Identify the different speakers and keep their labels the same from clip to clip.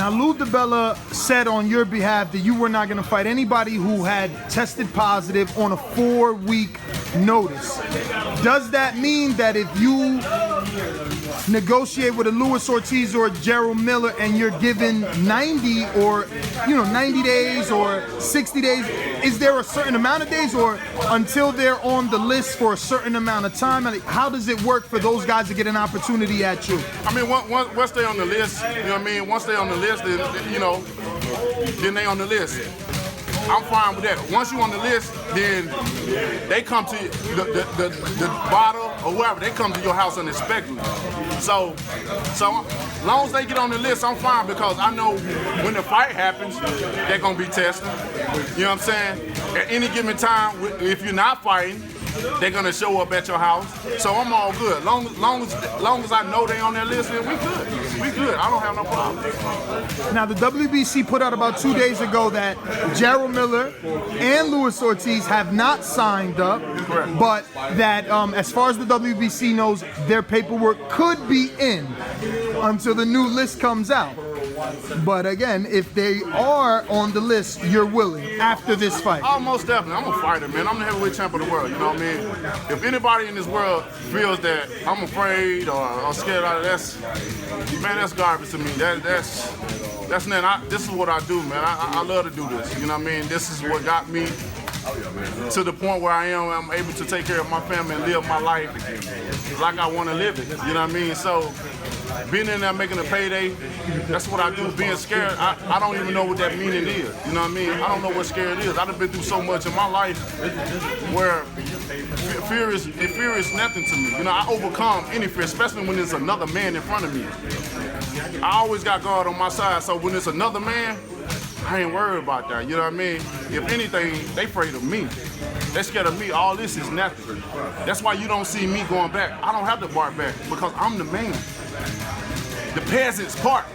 Speaker 1: Now, Lou DiBella said on your behalf that you were not going to fight anybody who had tested positive on a 4-week notice. Does that mean that if you negotiate with a Luis Ortiz or a Jarrell Miller and you're given 90 or 90 days or 60 days, is there a certain amount of days or until they're on the list for a certain amount of time? How does it work for those guys to get an opportunity at you?
Speaker 2: I mean, once they're on the list, you know what I mean? Once they're on the list, then they on the list. I'm fine with that. Once you're on the list, then they come to the bottle or whoever. They come to your house unexpectedly. So long as they get on the list, I'm fine because I know when the fight happens, they're gonna be tested. You know what I'm saying? At any given time, if you're not fighting, they're gonna show up at your house. So I'm all good. Long as I know they're on their list, then we good. We good. I don't have no problem.
Speaker 1: Now the WBC put out about 2 days ago that Jarrell Miller and Luis Ortiz have not signed up,
Speaker 2: correct,
Speaker 1: but that as far as the WBC knows, their paperwork could be in until the new list comes out. But again, if they are on the list, you're willing after this fight?
Speaker 2: Oh, most definitely. I'm a fighter, man. I'm the heavyweight champ of the world, you know what I mean? If anybody in this world feels that I'm afraid or scared out of that's garbage to me. That's nothing. This is what I do, man. I love to do this, you know what I mean? This is what got me to the point where I am. I'm able to take care of my family and live my life like I want to live it, you know what I mean? So being in there making a payday, that's what I do. Being scared, I don't even know what that meaning is. You know what I mean? I don't know what scared is. I've been through so much in my life where fear is nothing to me. You know, I overcome any fear, especially when there's another man in front of me. I always got God on my side, so when it's another man, I ain't worried about that. You know what I mean? If anything, they afraid of me. They scared of me. All this is nothing. That's why you don't see me going back. I don't have to bark back because I'm the man. The peasants part.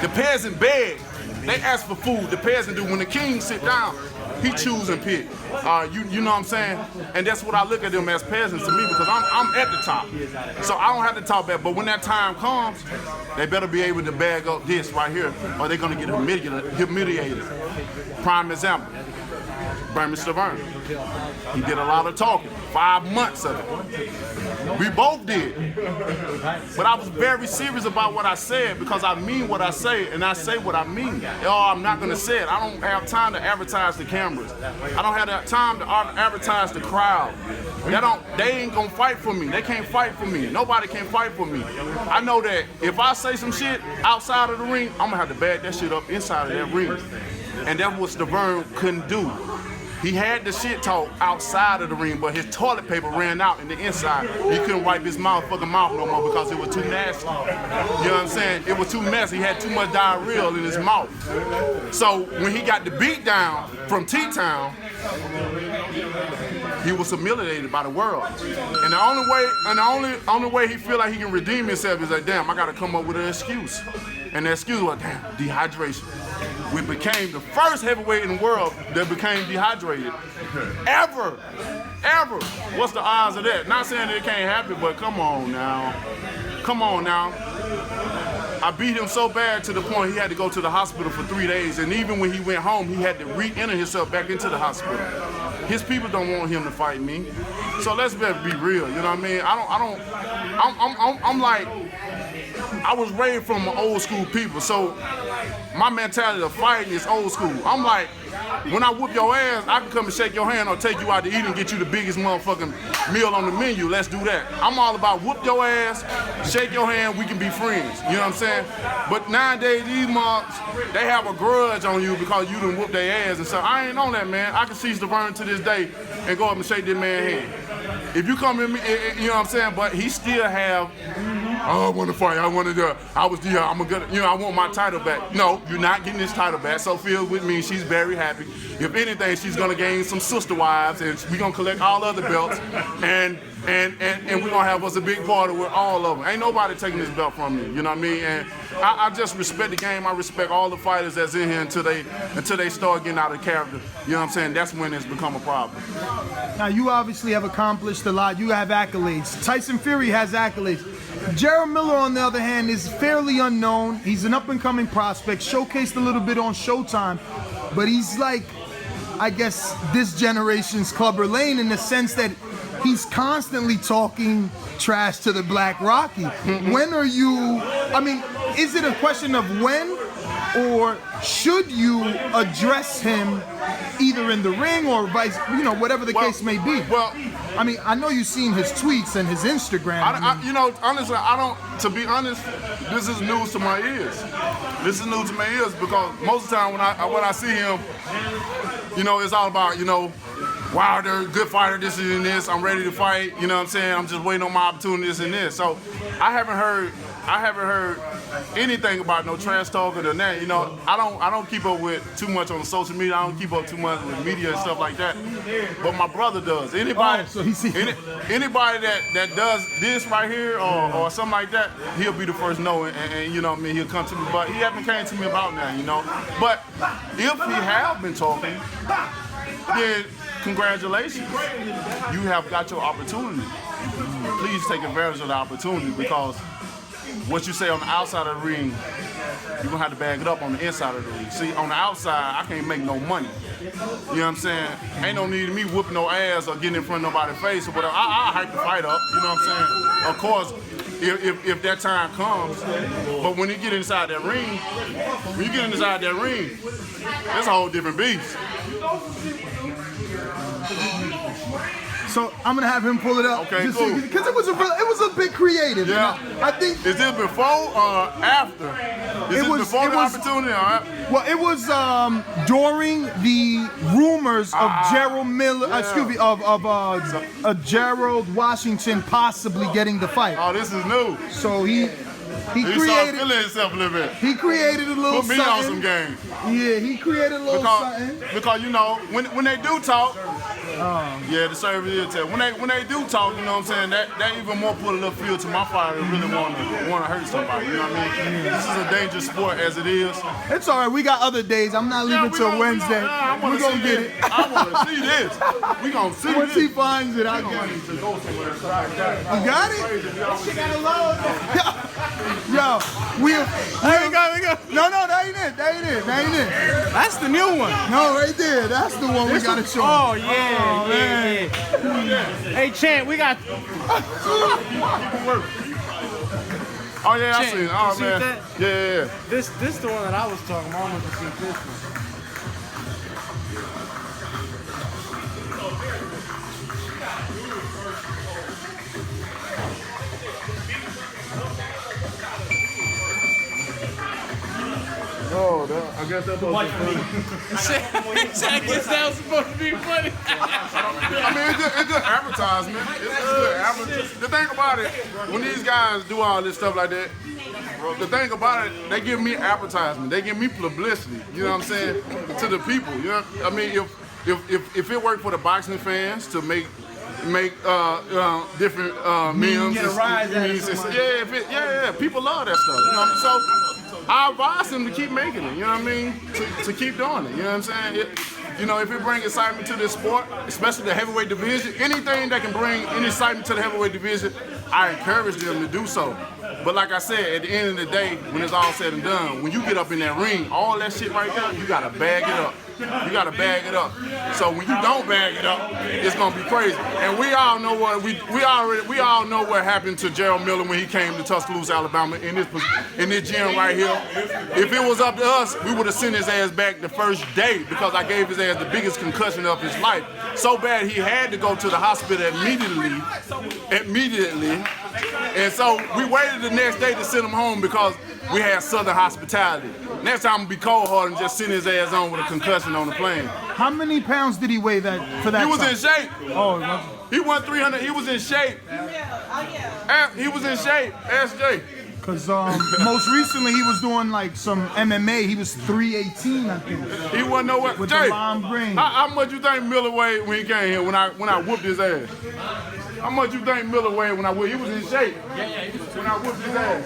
Speaker 2: The peasant beg. They ask for food. The peasant do. When the king sit down, he choose and pick. You know what I'm saying? And that's what I look at them as peasants to me because I'm at the top. So I don't have to talk back. But when that time comes, they better be able to bag up this right here or they're going to get humiliated. Prime example. Berman Stavern. He did a lot of talking, 5 months of it. We both did. But I was very serious about what I said because I mean what I say and I say what I mean. I'm not gonna say it. I don't have time to advertise the cameras. I don't have that time to advertise the crowd. They ain't gonna fight for me. They can't fight for me. Nobody can fight for me. I know that if I say some shit outside of the ring, I'm gonna have to bag that shit up inside of that ring. And that's what Stavern couldn't do. He had the shit talk outside of the ring, but his toilet paper ran out in the inside. He couldn't wipe his motherfucking mouth no more because it was too nasty. You know what I'm saying? It was too messy. He had too much diarrhea in his mouth. So when he got the beat down from T-Town, he was humiliated by the world. And the only way he feel like he can redeem himself is like, damn, I gotta come up with an excuse. And the excuse was, damn, dehydration. We became the first heavyweight in the world that became dehydrated. Ever. What's the odds of that? Not saying that it can't happen, but come on now. I beat him so bad to the point he had to go to the hospital for 3 days, and even when he went home, he had to re-enter himself back into the hospital. His people don't want him to fight me. So let's be real, you know what I mean? I'm like, I was raised from old school people, so my mentality of fighting is old school. I'm like, when I whoop your ass, I can come and shake your hand or take you out to eat and get you the biggest motherfucking meal on the menu. Let's do that. I'm all about whoop your ass, shake your hand, we can be friends. You know what I'm saying? But nowadays, these mobs, they have a grudge on you because you done whoop their ass and so I ain't on that, man. I can see Stavern to this day and go up and shake that man's hand. If you come at me, you know what I'm saying? But he still have, I want to fight, I want my title back. No, you're not getting this title back. Sophia's with me, she's very happy. If anything, she's gonna gain some sister wives and we're gonna collect all other belts and we're gonna have us a big party with all of them. Ain't nobody taking this belt from me, you know what I mean? I just respect the game. I respect all the fighters that's in here until they start getting out of character. You know what I'm saying? That's when it's become a problem.
Speaker 1: Now, you obviously have accomplished a lot. You have accolades. Tyson Fury has accolades. Jarrell Miller, on the other hand, is fairly unknown. He's an up-and-coming prospect, showcased a little bit on Showtime, but he's like, I guess, this generation's Clubber Lane in the sense that he's constantly talking trash to the Black Rocky. When are you, I mean, is it a question of when, or should you address him either in the ring or vice, whatever the case may be?
Speaker 2: Well,
Speaker 1: I mean, I know you've seen his tweets and his Instagram.
Speaker 2: Honestly, to be honest, this is news to my ears. This is news to my ears because most of the time when I see him, it's all about, wow, they're a good fighter, this and this, I'm ready to fight, you know what I'm saying? I'm just waiting on my opportunity, this and this. So I haven't heard anything about no trash talk or that. I don't keep up with too much on social media. I don't keep up too much with media and stuff like that. But my brother does. Anybody that does this right here or something like that, he'll be the first to know, and he'll come to me. But he hasn't came to me about that, But if he have been talking, then congratulations. You have got your opportunity. Please take advantage of the opportunity because what you say on the outside of the ring, you're going to have to bag it up on the inside of the ring. See, on the outside, I can't make no money. You know what I'm saying? Ain't no need of me whooping no ass or getting in front of nobody's face or whatever. I'll hype the fight up, you know what I'm saying? Of course, if that time comes, but when you get inside that ring, that's a whole different beast.
Speaker 1: So I'm gonna have him pull it up.
Speaker 2: Okay, cool.
Speaker 1: Because it was a bit creative.
Speaker 2: Yeah.
Speaker 1: I think.
Speaker 2: Is this before or after? Is this before the opportunity? All right.
Speaker 1: Well, it was during the rumors of Jarrell Miller.
Speaker 2: Yeah.
Speaker 1: Excuse me, of Gerald Washington possibly getting the fight.
Speaker 2: Oh, this is new.
Speaker 1: So he
Speaker 2: started feeling himself a little bit.
Speaker 1: He created a little
Speaker 2: Put me
Speaker 1: something.
Speaker 2: on some game.
Speaker 1: Yeah, he created a little something.
Speaker 2: Because when they do talk, the service is tell. When they do talk, you know what I'm saying, that even more put a little feel to my fighter that really want to hurt somebody. You know what I mean? This is a dangerous sport as it is.
Speaker 1: It's all right. We got other days. I'm not leaving till Wednesday. We're gonna get it.
Speaker 2: I want to see this. We gonna see this.
Speaker 1: Once he finds it, I'll get it.
Speaker 2: To go somewhere.
Speaker 1: You got it?
Speaker 3: She got a load.
Speaker 1: Yo, we
Speaker 3: go.
Speaker 1: No, that ain't it. That ain't it.
Speaker 3: That's the new one.
Speaker 1: No, right there. That's the one we gotta show.
Speaker 3: Oh yeah. Hey Champ, we got.
Speaker 2: Oh yeah, I
Speaker 3: Champ,
Speaker 2: seen it. Oh
Speaker 3: you
Speaker 2: man.
Speaker 3: that?
Speaker 2: Yeah.
Speaker 3: This the one that I was talking about. I want to see this one.
Speaker 2: Oh, I guess that's supposed to be funny.
Speaker 3: I guess that was supposed to be funny.
Speaker 2: I mean, it's good advertisement. It's good advertisement. The thing about it, when these guys do all this stuff like that, the thing about it, they give me advertisement. They give me publicity. You know what I'm saying? To the people. You know, I mean, if it worked for the boxing fans to make different memes,
Speaker 3: get a rise out of somebody.
Speaker 2: people love that stuff. You know what I mean? So I advise them to keep making it, you know what I mean? To keep doing it, you know what I'm saying? If it brings excitement to this sport, especially the heavyweight division, anything that can bring any excitement to the heavyweight division, I encourage them to do so. But like I said, at the end of the day, when it's all said and done, when you get up in that ring, all that shit right there, you gotta bag it up. You gotta bag it up. So when you don't bag it up, it's gonna be crazy. And we all know what we all know what happened to Jarrell Miller when he came to Tuscaloosa, Alabama, in this gym right here. If it was up to us, we would have sent his ass back the first day because I gave his ass the biggest concussion of his life. So bad he had to go to the hospital immediately. And so we waited the next day to send him home because we had Southern hospitality. Next time I'm gonna be cold-hearted and just send his ass on with a concussion on the plane.
Speaker 1: How many pounds did he weigh for that?
Speaker 2: He was
Speaker 1: time?
Speaker 2: in shape.
Speaker 1: Oh,
Speaker 2: he won 300. He was in shape. He was in shape. SJ.
Speaker 1: Because most recently he was doing like some MMA. He was 318, I think.
Speaker 2: He wasn't nowhere.
Speaker 1: With
Speaker 2: Jay,
Speaker 1: the long brain.
Speaker 2: How much you think Miller weighed when he came here? When I whooped his ass? How much you think Miller weighed when I whipped? He was in shape. When I whipped his ass.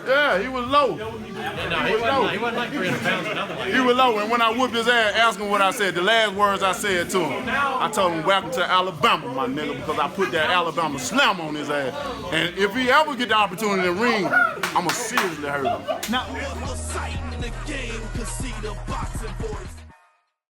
Speaker 2: Yeah, he was low.
Speaker 4: He wasn't like 300 pounds or nothing like that.
Speaker 2: He was low, and when I whipped his ass, ask him what I said. The last words I said to him, I told him, "Welcome to Alabama, my nigga," because I put that Alabama slam on his ass. And if he ever get the opportunity to ring, I'ma seriously hurt him.
Speaker 1: Now,
Speaker 5: Sight in the game, 'cause see the boxing voice.